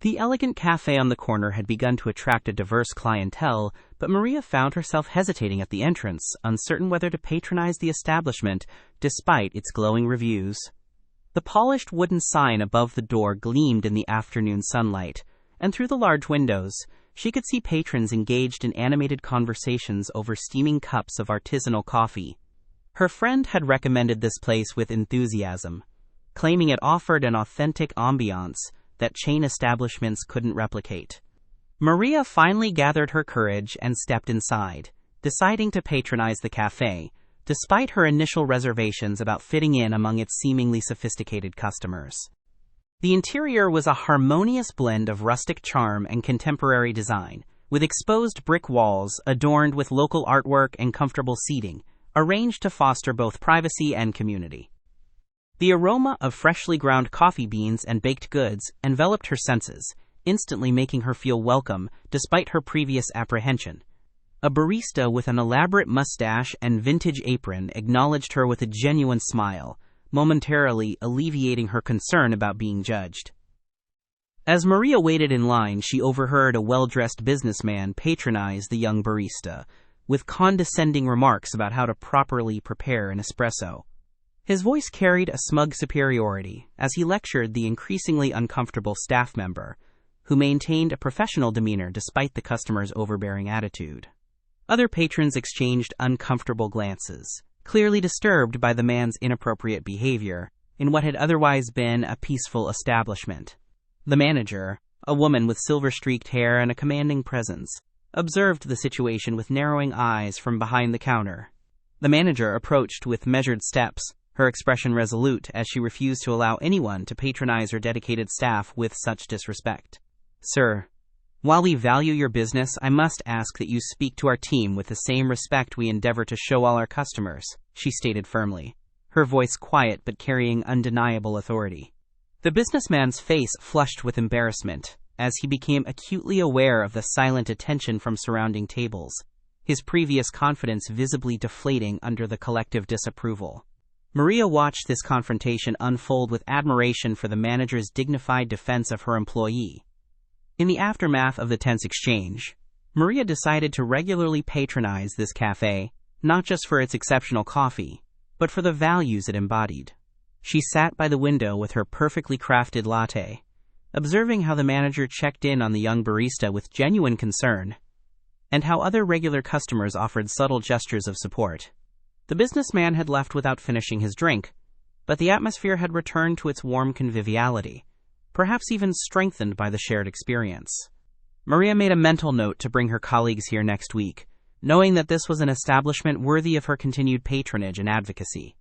The elegant cafe on the corner had begun to attract a diverse clientele, but Maria found herself hesitating at the entrance, uncertain whether to patronize the establishment despite its glowing reviews. The polished wooden sign above the door gleamed in the afternoon sunlight, and through the large windows, she could see patrons engaged in animated conversations over steaming cups of artisanal coffee. Her friend had recommended this place with enthusiasm, claiming it offered an authentic ambiance that chain establishments couldn't replicate. Maria finally gathered her courage and stepped inside, deciding to patronize the cafe, despite her initial reservations about fitting in among its seemingly sophisticated customers. The interior was a harmonious blend of rustic charm and contemporary design, with exposed brick walls adorned with local artwork and comfortable seating, arranged to foster both privacy and community. The aroma of freshly ground coffee beans and baked goods enveloped her senses, instantly making her feel welcome despite her previous apprehension. A barista with an elaborate mustache and vintage apron acknowledged her with a genuine smile, momentarily alleviating her concern about being judged. As Maria waited in line, she overheard a well-dressed businessman patronize the young barista, with condescending remarks about how to properly prepare an espresso. His voice carried a smug superiority as he lectured the increasingly uncomfortable staff member, who maintained a professional demeanor despite the customer's overbearing attitude. Other patrons exchanged uncomfortable glances, clearly disturbed by the man's inappropriate behavior in what had otherwise been a peaceful establishment. The manager, a woman with silver-streaked hair and a commanding presence, observed the situation with narrowing eyes from behind the counter. The manager approached with measured steps, her expression resolute as she refused to allow anyone to patronize her dedicated staff with such disrespect. "Sir, while we value your business, I must ask that you speak to our team with the same respect we endeavor to show all our customers," she stated firmly, her voice quiet but carrying undeniable authority. The businessman's face flushed with embarrassment as he became acutely aware of the silent attention from surrounding tables, his previous confidence visibly deflating under the collective disapproval. Maria watched this confrontation unfold with admiration for the manager's dignified defense of her employee. In the aftermath of the tense exchange, Maria decided to regularly patronize this cafe, not just for its exceptional coffee, but for the values it embodied. She sat by the window with her perfectly crafted latte, observing how the manager checked in on the young barista with genuine concern, and how other regular customers offered subtle gestures of support. The businessman had left without finishing his drink, but the atmosphere had returned to its warm conviviality, perhaps even strengthened by the shared experience. Maria made a mental note to bring her colleagues here next week, knowing that this was an establishment worthy of her continued patronage and advocacy.